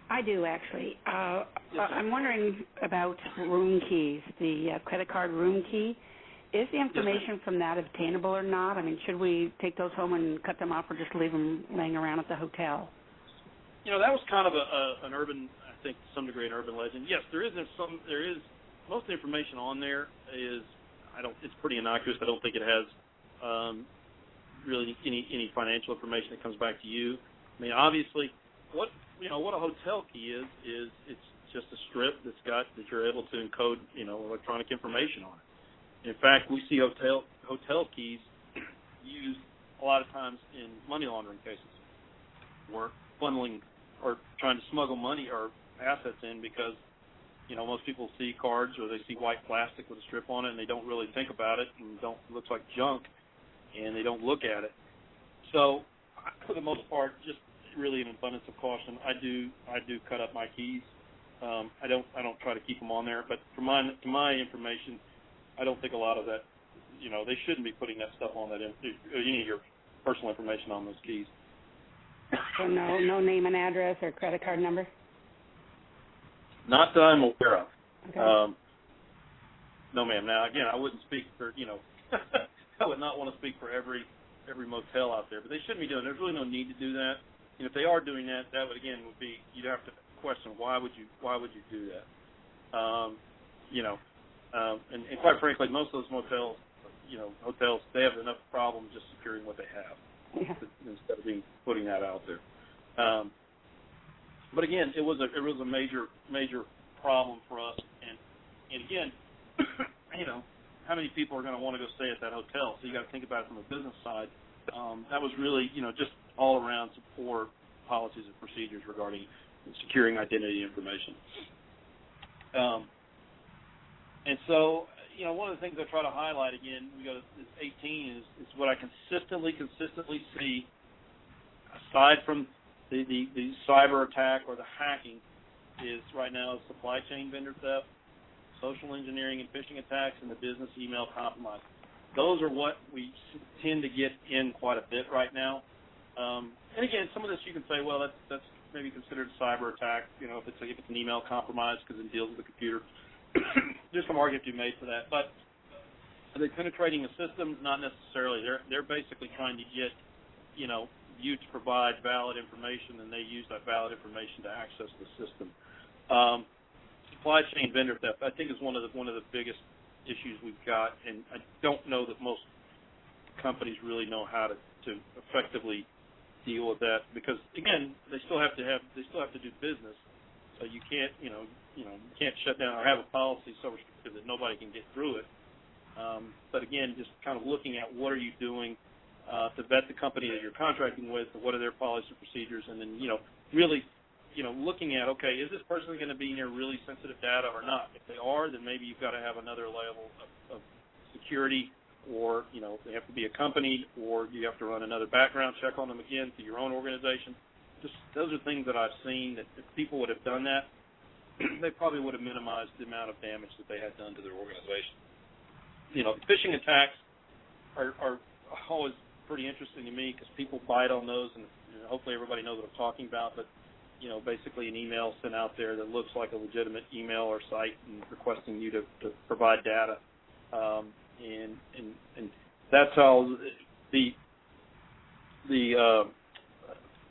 [SPEAKER 5] I do, actually.
[SPEAKER 2] Yes,
[SPEAKER 5] I'm wondering about room keys, the credit card room key. Is the information from that obtainable or not? Should we take those home and cut them off or just leave them laying around at the hotel?
[SPEAKER 2] That was kind of an urban, I think, to some degree, an urban legend. Yes, there is most of the information on there is, it's pretty innocuous. I don't think it has really any financial information that comes back to you. Obviously, what a hotel key is it's just a strip that you're able to encode, electronic information on it. In fact, we see hotel keys used a lot of times in money laundering cases, where funneling or trying to smuggle money or assets in because, most people see cards or they see white plastic with a strip on it and they don't really think about it and it looks like junk and they don't look at it. So, for the most part, just really an abundance of caution, I do cut up my keys. I don't try to keep them on there, but to my information, I don't think a lot of that, they shouldn't be putting that stuff on any of your personal information on those keys.
[SPEAKER 5] So no name and address or credit card number?
[SPEAKER 2] Not that I'm aware of.
[SPEAKER 5] Okay.
[SPEAKER 2] No, ma'am. Now, again, I wouldn't speak for, I would not want to speak for every motel out there, but they shouldn't be doing it. There's really no need to do that. And if they are doing that, that would be, you'd have to question why would you do that? And quite frankly, most of those motels, hotels, they have enough problems just securing what they have instead of putting that out there. But again, it was a major problem for us, and again, how many people are going to want to go stay at that hotel? So you got to think about it from a business side. That was really, just all around some poor policies and procedures regarding securing identity information. And so, one of the things I try to highlight again, we go to 18 is what I consistently see, aside from the cyber attack or the hacking, is right now supply chain vendor theft, social engineering and phishing attacks, and the business email compromise. Those are what we tend to get in quite a bit right now. And again, some of this you can say, well, that's maybe considered a cyber attack, if it's an email compromise because it deals with the computer. There's some argument to be made for that. But are they penetrating the system? Not necessarily. They're basically trying to get, you to provide valid information, and they use that valid information to access the system. Supply chain vendor theft, I think, is one of the biggest issues we've got, and I don't know that most companies really know how to effectively deal with that, because again, they still have to do business. So you can't you can't shut down or have a policy so restrictive that nobody can get through it. But again, just kind of looking at what are you doing to vet the company that you're contracting with, and what are their policies and procedures, and then really looking at, okay, is this person going to be near really sensitive data or not? If they are, then maybe you've got to have another level of security, or they have to be accompanied, or you have to run another background check on them again through your own organization. Just those are things that I've seen that if people would have done that, they probably would have minimized the amount of damage that they had done to their organization. Phishing attacks are always pretty interesting to me because people bite on those, and hopefully everybody knows what I'm talking about. But basically an email sent out there that looks like a legitimate email or site and requesting you to provide data, and that's how there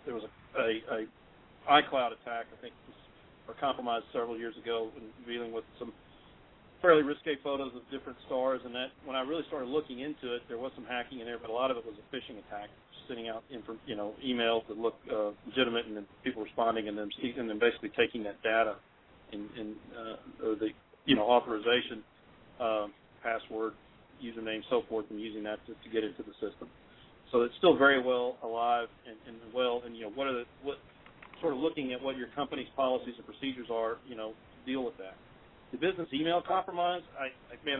[SPEAKER 2] was a iCloud attack, I think, or compromised several years ago in dealing with some fairly risque photos of different stars, and that when I really started looking into it, there was some hacking in there, but a lot of it was a phishing attack, sending out emails that look legitimate, and then people responding, and then basically taking that data or the authorization, password, username, so forth, and using that to get into the system. So it's still very well alive and well, and what sort of looking at what your company's policies and procedures are, to deal with that. The business email compromise, when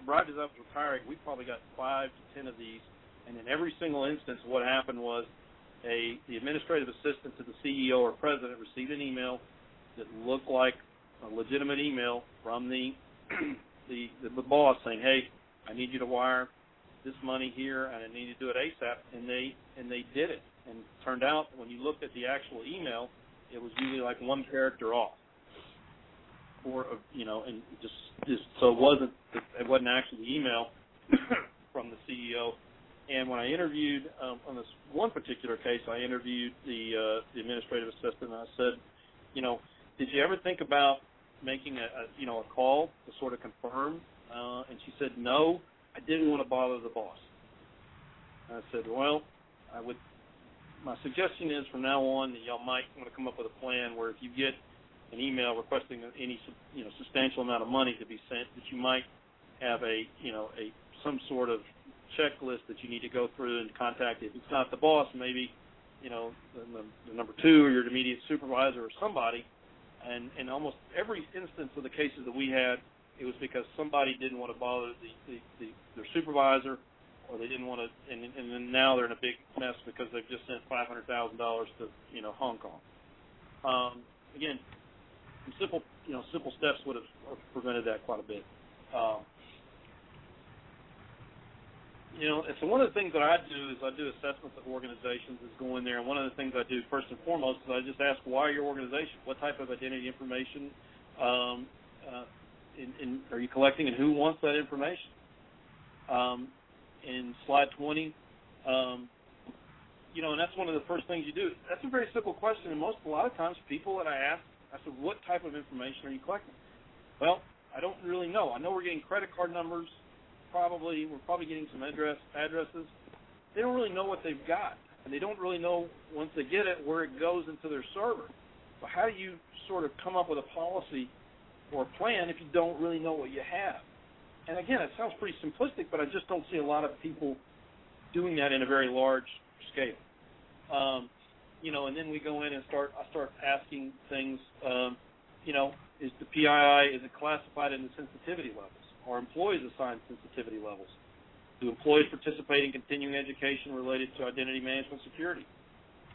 [SPEAKER 2] right as I was retiring, we probably got 5 to 10 of these, and in every single instance, what happened was the administrative assistant to the CEO or president received an email that looked like a legitimate email from the boss saying, "Hey, I need you to wire this money here, and I need you to do it ASAP," and they did it. And it turned out when you looked at the actual email, it was usually like one character off. And just so it wasn't actually the email from the CEO. And when I interviewed on this one particular case, I interviewed the administrative assistant, and I said, did you ever think about making a call to sort of confirm? And she said, no, I didn't want to bother the boss. And I said, well, my suggestion is from now on that y'all might want to come up with a plan where if you get an email requesting any substantial amount of money to be sent, that you might have some sort of checklist that you need to go through and contact. If it's not the boss, maybe the number 2 or your immediate supervisor or somebody. And almost every instance of the cases that we had, it was because somebody didn't want to bother their supervisor, or they didn't want to, and then now they're in a big mess because they've just sent $500,000 to Hong Kong. Again, some simple steps would have prevented that quite a bit. And so one of the things that I do is I do assessments of organizations is go in there, and one of the things I do first and foremost is I just ask, why your organization? What type of identity information are you collecting, and who wants that information? In slide 20, and that's one of the first things you do. That's a very simple question, and a lot of times people that I said, what type of information are you collecting? Well, I don't really know. I know we're getting credit card numbers. We're probably getting some addresses. They don't really know what they've got, and they don't really know, once they get it, where it goes into their server. So how do you sort of come up with a policy or a plan if you don't really know what you have? And again, it sounds pretty simplistic, but I just don't see a lot of people doing that in a very large scale. And then we go in and I start asking things, is the PII, is it classified into sensitivity levels? Are employees assigned sensitivity levels? Do employees participate in continuing education related to identity management security?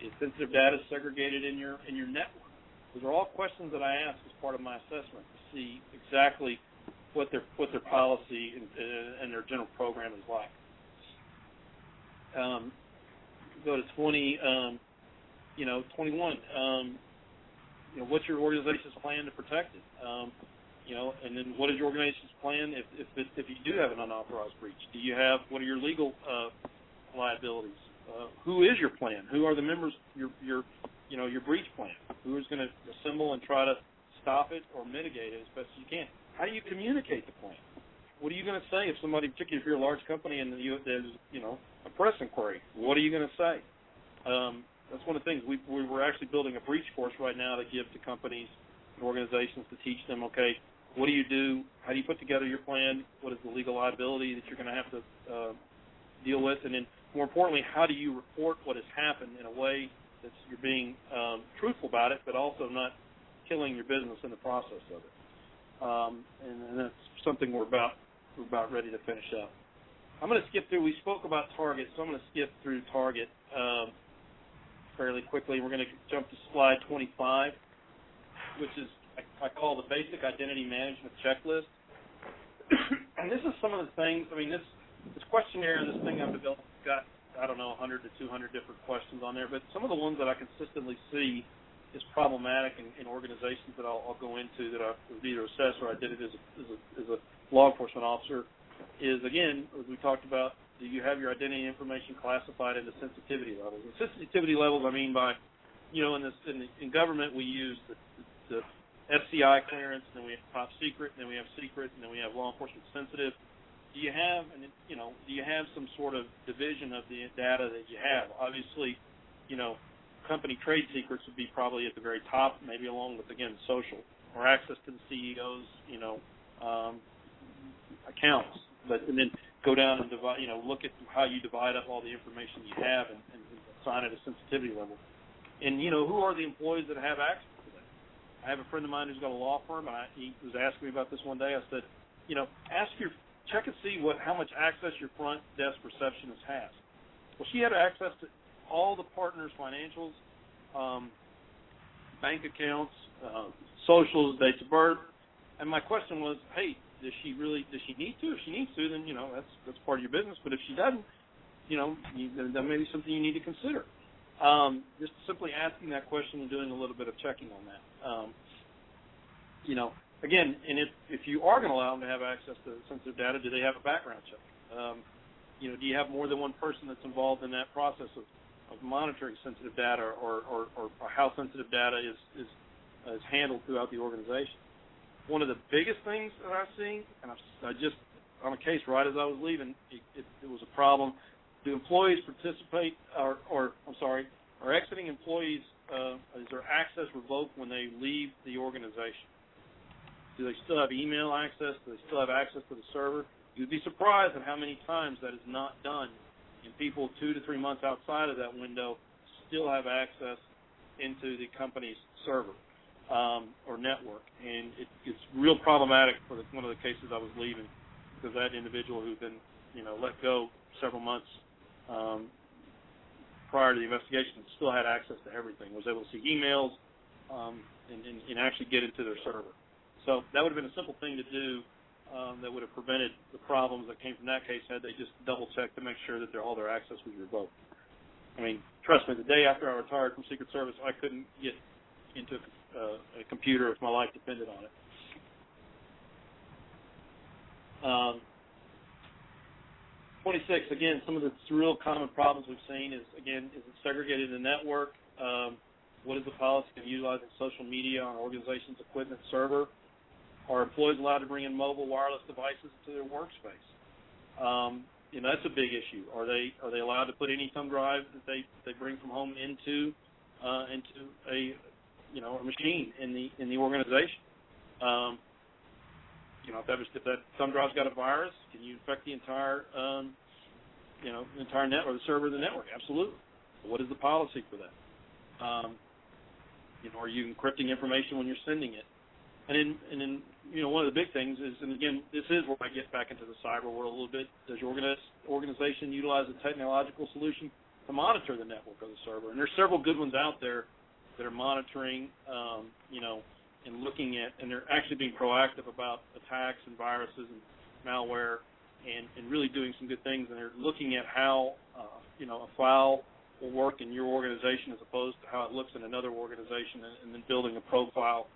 [SPEAKER 2] Is sensitive data segregated in your network? Those are all questions that I ask as part of my assessment to see exactly what their policy and their general program is like. Go to 21. What's your organization's plan to protect it? And then what is your organization's plan if you do have an unauthorized breach? What are your legal liabilities? Who is your plan? Who are the members? Your breach plan. Who is going to assemble and try to stop it or mitigate it as best as you can? How do you communicate the plan? What are you going to say if somebody, particularly if you're a large company and there's a press inquiry? What are you going to say? That's one of the things we're actually building a breach course right now to give to companies and organizations to teach them. Okay, what do you do? How do you put together your plan? What is the legal liability that you're going to have to deal with? And then, more importantly, how do you report what has happened in a way that you're being truthful about it, but also not killing your business in the process of it? And that's something we're about ready to finish up. I'm going to skip through. We spoke about Target, so I'm going to skip through Target fairly quickly. We're going to jump to slide 25, which is I call the basic identity management checklist. And this is some of the things. I mean, this questionnaire, this thing I've developed, got 100 to 200 different questions on there. But some of the ones that I consistently see is problematic in organizations that I'll go into that I would either assess or I did it as a law enforcement officer is, again, as we talked about, do you have your identity information classified into sensitivity levels? And sensitivity levels, I mean by, in government we use the to SCI clearance, and then we have top secret, and then we have secret, and then we have law enforcement sensitive. Do you have some sort of division of the data that you have? Obviously, company trade secrets would be probably at the very top, maybe along with, again, social, or access to the CEO's, accounts. And then go down and divide, look at how you divide up all the information you have and assign it a sensitivity level. And, who are the employees that have access to that? I have a friend of mine who's got a law firm, and he was asking me about this one day. I said, check and see how much access your front desk receptionist has. Well, she had access to all the partners' financials, bank accounts, socials, dates of birth. And my question was, hey, does she need to? If she needs to, then, that's part of your business. But if she doesn't, then that may be something you need to consider. Just simply asking that question and doing a little bit of checking on that. Again, and if you are going to allow them to have access to sensitive data, do they have a background check? Do you have more than one person that's involved in that process of monitoring sensitive data or how sensitive data is handled throughout the organization? One of the biggest things that I've seen, and I just on a case right as I was leaving, it was a problem. Do employees participate, are exiting employees, is their access revoked when they leave the organization? Do they still have email access? Do they still have access to the server? You'd be surprised at how many times that is not done, and people 2 to 3 months outside of that window still have access into the company's server or network. And it's real problematic for one of the cases I was leaving, because that individual who'd been let go several months prior to the investigation still had access to everything, was able to see emails and actually get into their server. So that would have been a simple thing to do that would have prevented the problems that came from that case had they just double-checked to make sure that all their access was revoked. I mean, trust me, the day after I retired from Secret Service, I couldn't get into a computer if my life depended on it. 26, again, some of the real common problems we've seen is it segregated in the network? What is the policy of utilizing social media on an organization's equipment server? Are employees allowed to bring in mobile wireless devices to their workspace? That's a big issue. Are they allowed to put any thumb drive that they bring from home into a machine in the organization? If that thumb drive's got a virus, can you infect the entire entire net or the server of the network? Absolutely. What is the policy for that? Are you encrypting information when you're sending it? And then one of the big things is, and again, this is where I get back into the cyber world a little bit. Does your organization utilize a technological solution to monitor the network of the server? And there's several good ones out there that are monitoring, and looking at, and they're actually being proactive about attacks and viruses and malware, and really doing some good things. And they're looking at how, a file will work in your organization as opposed to how it looks in another organization, and then building a profile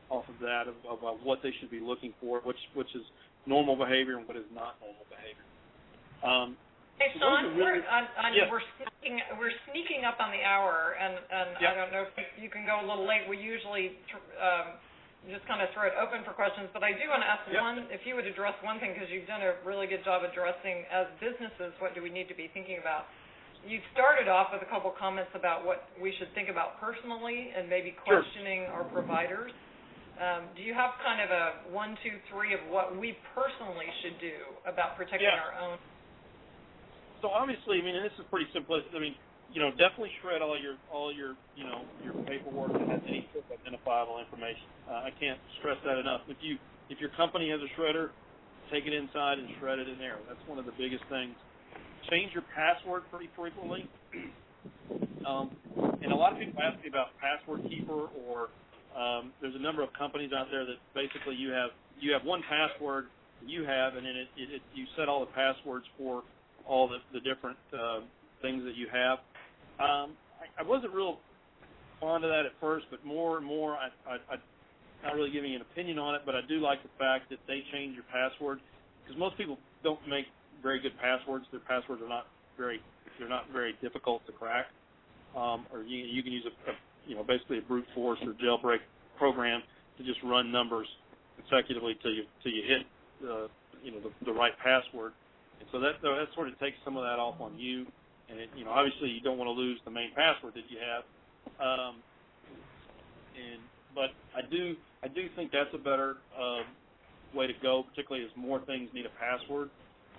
[SPEAKER 2] off of that of what they should be looking for, which is normal behavior and what is not normal behavior.
[SPEAKER 1] Hey, Sean,
[SPEAKER 2] yes.
[SPEAKER 1] we're sneaking up on the hour, and
[SPEAKER 2] Yep.
[SPEAKER 1] I don't know if you can go a little late. We usually just kind of throw it open for questions, but I do want to ask if you would address one thing, because you've done a really good job addressing, as businesses, what do we need to be thinking about? You started off with a couple comments about what we should think about personally and maybe questioning our providers. Do you have kind of a 1, 2, 3 of what we personally should do about protecting our own?
[SPEAKER 2] So obviously, and this is pretty simplistic. Definitely shred all your your paperwork that has any sort of identifiable information. I can't stress that enough. If your company has a shredder, take it inside and shred it in there. That's one of the biggest things. Change your password pretty frequently. And a lot of people ask me about Password Keeper, or there's a number of companies out there that basically you have one password that you have, and then you set all the passwords for all the different things that you have. I wasn't real fond of that at first, but more and more, I'm not really giving an opinion on it, but I do like the fact that they change your password, because most people don't make very good passwords. Their passwords are not very difficult to crack, or you can use a basically a brute force or jailbreak program to just run numbers consecutively till you hit the right password. And so that sort of takes some of that off on you. And obviously you don't want to lose the main password that you have. But I do think that's a better way to go, particularly as more things need a password,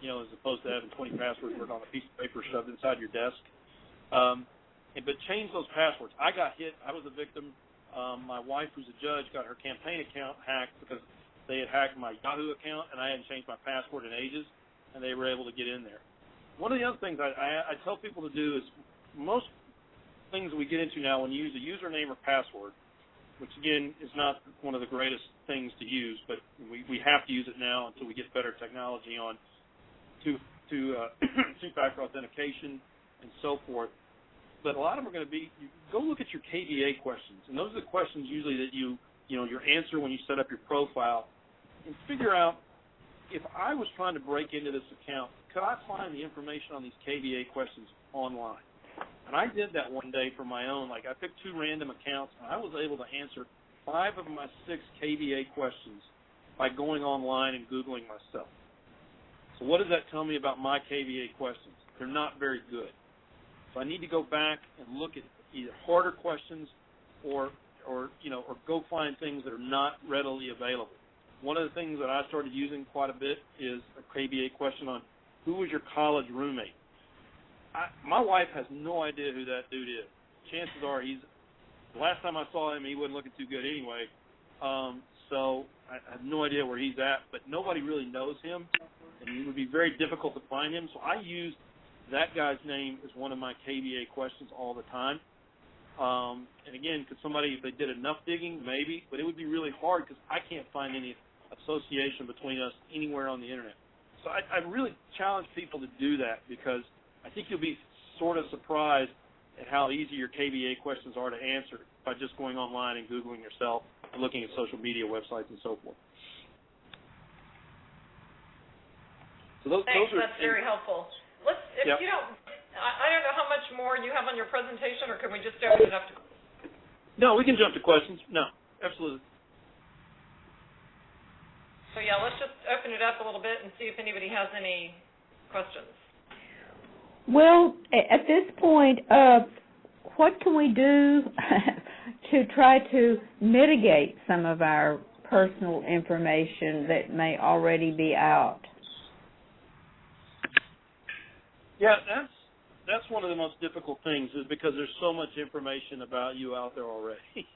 [SPEAKER 2] as opposed to having 20 passwords written on a piece of paper shoved inside your desk. But change those passwords. I got hit. I was a victim. My wife, who's a judge, got her campaign account hacked because they had hacked my Yahoo account, and I hadn't changed my password in ages, and they were able to get in there. One of the other things I tell people to do is most things that we get into now, when you use a username or password, which, again, is not one of the greatest things to use, but we have to use it now until we get better technology on two-factor authentication and so forth. But a lot of them are going to be, go look at your KVA questions, and those are the questions usually that your answer when you set up your profile, and figure out, if I was trying to break into this account, could I find the information on these KVA questions online? And I did that one day for my own. Like, I picked 2 random accounts, and I was able to answer 5 of my 6 KVA questions by going online and Googling myself. So what does that tell me about my KVA questions? They're not very good. So I need to go back and look at either harder questions or go find things that are not readily available. One of the things that I started using quite a bit is a KVA question on who was your college roommate. My wife has no idea who that dude is. Chances are the last time I saw him, he wasn't looking too good anyway. So I have no idea where he's at, but nobody really knows him, and it would be very difficult to find him. So I used that guy's name as one of my KVA questions all the time. And again, could somebody, if they did enough digging, maybe, but it would be really hard because I can't find any association between us anywhere on the Internet. So I really challenge people to do that, because I think you'll be sort of surprised at how easy your KVA questions are to answer by just going online and Googling yourself and looking at social media websites and so forth. So those
[SPEAKER 1] Thanks,
[SPEAKER 2] are
[SPEAKER 1] that's very helpful. If
[SPEAKER 2] yep.
[SPEAKER 1] you don't, I don't know how much more you have on your presentation, or can we just open it up to?
[SPEAKER 2] No, we can jump to questions. No, absolutely.
[SPEAKER 1] So yeah, let's just open it up a little bit and see if anybody has any questions.
[SPEAKER 4] Well, at this point, what can we do to try to mitigate some of our personal information that may already be out?
[SPEAKER 2] Yeah, that's one of the most difficult things, is because there's so much information about you out there already.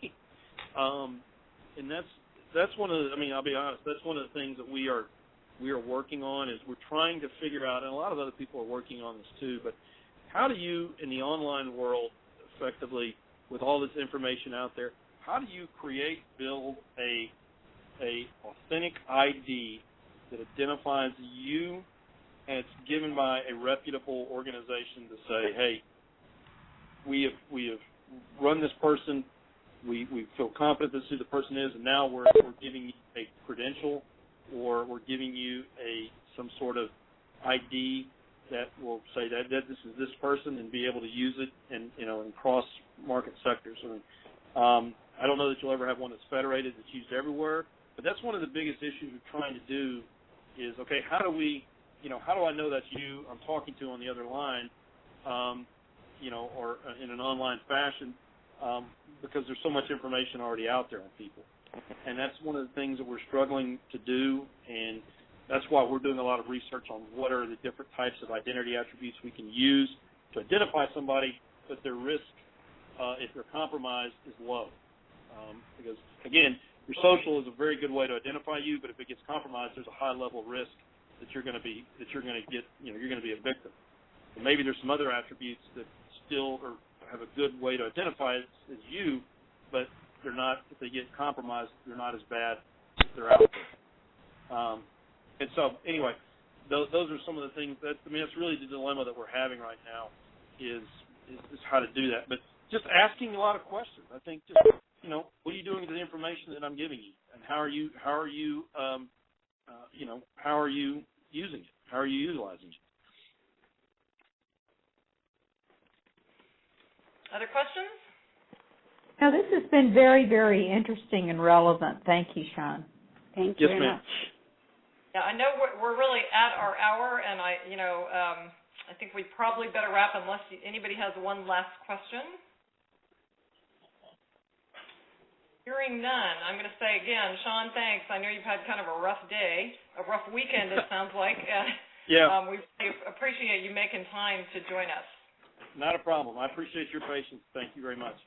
[SPEAKER 2] And that's one of the, I'll be honest, that's one of the things that we are working on, is we're trying to figure out, and a lot of other people are working on this too, but how do you, in the online world, effectively, with all this information out there, how do you build a authentic ID that identifies you, and it's given by a reputable organization to say, hey, we have run this person, we feel confident this is who the person is, and now we're giving you a credential, or we're giving you some sort of ID that will say that this is this person, and be able to use it in cross market sectors. I don't know that you'll ever have one that's federated, that's used everywhere, but that's one of the biggest issues we're trying to do is, okay, how do I know that's you I'm talking to on the other line, or in an online fashion, because there's so much information already out there on people. And that's one of the things that we're struggling to do, and that's why we're doing a lot of research on what are the different types of identity attributes we can use to identify somebody, but their risk, if they're compromised, is low. Because, again, your social is a very good way to identify you, but if it gets compromised, there's a high level of risk that you're going to be a victim. And maybe there's some other attributes that still have a good way to identify it as you, but they're not. If they get compromised, they're not as bad if they're out there. And so, anyway, those are some of the things that's really the dilemma that we're having right now, is how to do that. But just asking a lot of questions. I think just what are you doing with the information that I'm giving you, and how are you using it? How are you utilizing it?
[SPEAKER 1] Other questions?
[SPEAKER 4] Now, this has been very, very interesting and relevant. Thank you, Sean.
[SPEAKER 5] Thank you
[SPEAKER 2] Yes,
[SPEAKER 5] very
[SPEAKER 2] ma'am.
[SPEAKER 5] much.
[SPEAKER 1] Yeah, I know we're really at our hour, and I think we probably better wrap unless anybody has one last question. Hearing none, I'm going to say again, Sean, thanks. I know you've had kind of a rough day, a rough weekend, it sounds like.
[SPEAKER 2] Yeah.
[SPEAKER 1] We appreciate you making time to join us.
[SPEAKER 2] Not a problem. I appreciate your patience. Thank you very much.